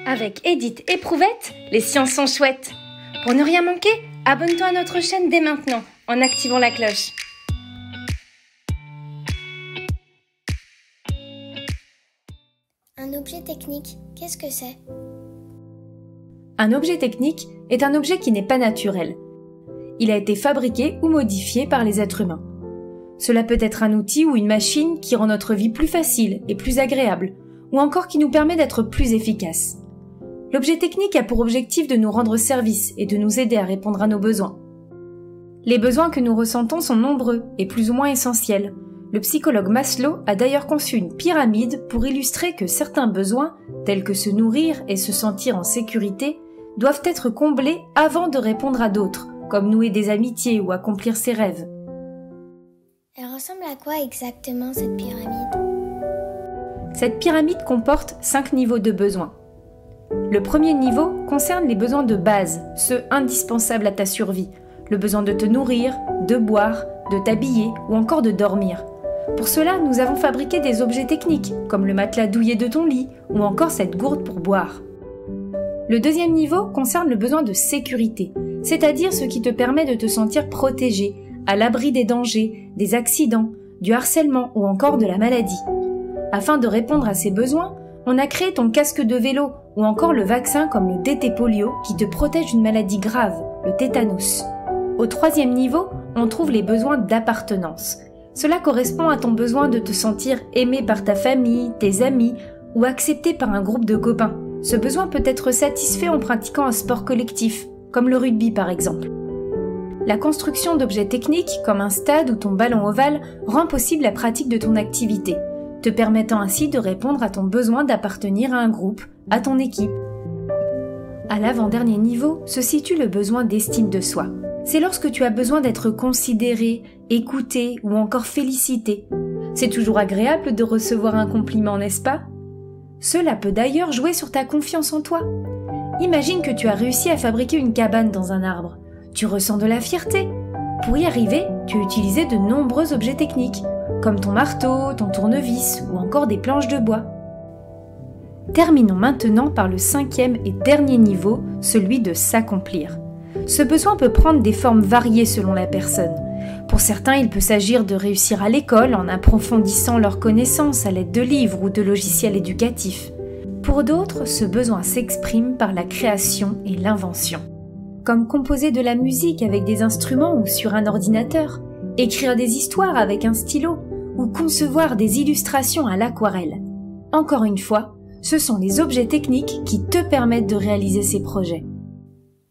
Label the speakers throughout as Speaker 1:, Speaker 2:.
Speaker 1: Avec Edith et Prouvette, les sciences sont chouettes. Pour ne rien manquer, abonne-toi à notre chaîne dès maintenant en activant la cloche.
Speaker 2: Un objet technique, qu'est-ce que c'est?
Speaker 3: Un objet technique est un objet qui n'est pas naturel. Il a été fabriqué ou modifié par les êtres humains. Cela peut être un outil ou une machine qui rend notre vie plus facile et plus agréable, ou encore qui nous permet d'être plus efficace. L'objet technique a pour objectif de nous rendre service et de nous aider à répondre à nos besoins. Les besoins que nous ressentons sont nombreux et plus ou moins essentiels. Le psychologue Maslow a d'ailleurs conçu une pyramide pour illustrer que certains besoins, tels que se nourrir et se sentir en sécurité, doivent être comblés avant de répondre à d'autres, comme nouer des amitiés ou accomplir ses rêves.
Speaker 2: Elle ressemble à quoi exactement cette pyramide?
Speaker 3: Cette pyramide comporte 5 niveaux de besoins. Le premier niveau concerne les besoins de base, ceux indispensables à ta survie, le besoin de te nourrir, de boire, de t'habiller ou encore de dormir. Pour cela, nous avons fabriqué des objets techniques, comme le matelas douillet de ton lit ou encore cette gourde pour boire. Le deuxième niveau concerne le besoin de sécurité, c'est-à-dire ce qui te permet de te sentir protégé, à l'abri des dangers, des accidents, du harcèlement ou encore de la maladie. Afin de répondre à ces besoins, on a créé ton casque de vélo ou encore le vaccin comme le DT polio qui te protège d'une maladie grave, le tétanos. Au troisième niveau, on trouve les besoins d'appartenance. Cela correspond à ton besoin de te sentir aimé par ta famille, tes amis ou accepté par un groupe de copains. Ce besoin peut être satisfait en pratiquant un sport collectif, comme le rugby par exemple. La construction d'objets techniques, comme un stade ou ton ballon ovale, rend possible la pratique de ton activité, te permettant ainsi de répondre à ton besoin d'appartenir à un groupe, à ton équipe. À l'avant-dernier niveau se situe le besoin d'estime de soi. C'est lorsque tu as besoin d'être considéré, écouté ou encore félicité. C'est toujours agréable de recevoir un compliment, n'est-ce pas? Cela peut d'ailleurs jouer sur ta confiance en toi. Imagine que tu as réussi à fabriquer une cabane dans un arbre. Tu ressens de la fierté. Pour y arriver, tu as utilisé de nombreux objets techniques, comme ton marteau, ton tournevis ou encore des planches de bois. Terminons maintenant par le cinquième et dernier niveau, celui de s'accomplir. Ce besoin peut prendre des formes variées selon la personne. Pour certains, il peut s'agir de réussir à l'école en approfondissant leurs connaissances à l'aide de livres ou de logiciels éducatifs. Pour d'autres, ce besoin s'exprime par la création et l'invention. Comme composer de la musique avec des instruments ou sur un ordinateur, écrire des histoires avec un stylo ou concevoir des illustrations à l'aquarelle. Encore une fois, ce sont les objets techniques qui te permettent de réaliser ces projets.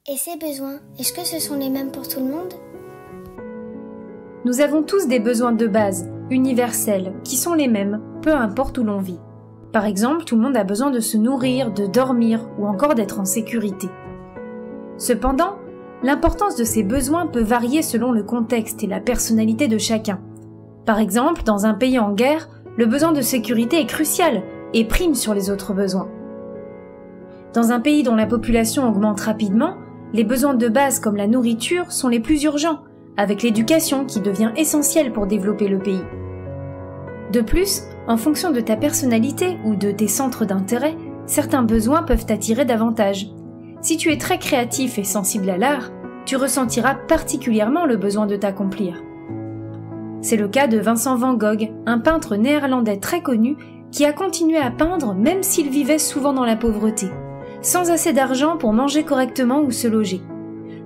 Speaker 2: Et ces besoins, est-ce que ce sont les mêmes pour tout le monde?
Speaker 3: Nous avons tous des besoins de base, universels, qui sont les mêmes, peu importe où l'on vit. Par exemple, tout le monde a besoin de se nourrir, de dormir ou encore d'être en sécurité. Cependant, l'importance de ces besoins peut varier selon le contexte et la personnalité de chacun. Par exemple, dans un pays en guerre, le besoin de sécurité est crucial et prime sur les autres besoins. Dans un pays dont la population augmente rapidement, les besoins de base comme la nourriture sont les plus urgents, avec l'éducation qui devient essentielle pour développer le pays. De plus, en fonction de ta personnalité ou de tes centres d'intérêt, certains besoins peuvent t'attirer davantage. Si tu es très créatif et sensible à l'art, tu ressentiras particulièrement le besoin de t'accomplir. C'est le cas de Vincent van Gogh, un peintre néerlandais très connu qui a continué à peindre même s'il vivait souvent dans la pauvreté, sans assez d'argent pour manger correctement ou se loger.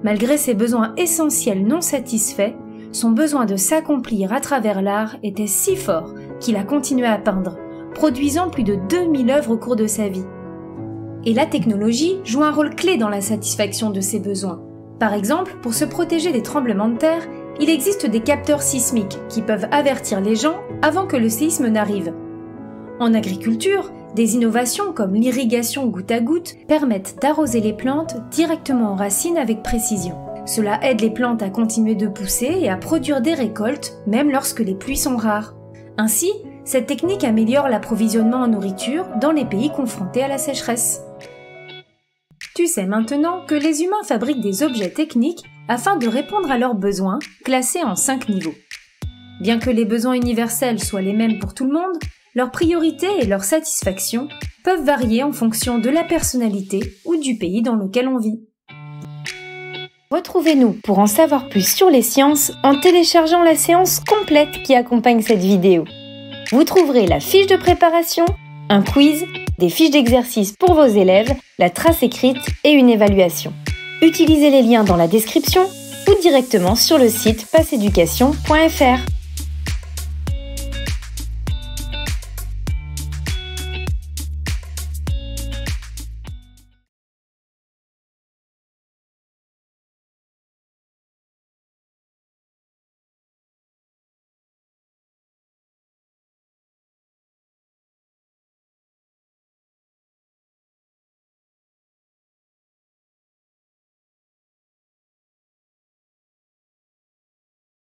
Speaker 3: Malgré ses besoins essentiels non satisfaits, son besoin de s'accomplir à travers l'art était si fort qu'il a continué à peindre, produisant plus de 2000 œuvres au cours de sa vie. Et la technologie joue un rôle clé dans la satisfaction de ces besoins. Par exemple, pour se protéger des tremblements de terre, il existe des capteurs sismiques qui peuvent avertir les gens avant que le séisme n'arrive. En agriculture, des innovations comme l'irrigation goutte à goutte permettent d'arroser les plantes directement aux racines avec précision. Cela aide les plantes à continuer de pousser et à produire des récoltes, même lorsque les pluies sont rares. Ainsi, cette technique améliore l'approvisionnement en nourriture dans les pays confrontés à la sécheresse. Tu sais maintenant que les humains fabriquent des objets techniques afin de répondre à leurs besoins, classés en 5 niveaux. Bien que les besoins universels soient les mêmes pour tout le monde, leur priorité et leur satisfaction peuvent varier en fonction de la personnalité ou du pays dans lequel on vit.
Speaker 1: Retrouvez-nous pour en savoir plus sur les sciences en téléchargeant la séance complète qui accompagne cette vidéo. Vous trouverez la fiche de préparation, un quiz, des fiches d'exercice pour vos élèves, la trace écrite et une évaluation. Utilisez les liens dans la description ou directement sur le site passeeducation.fr.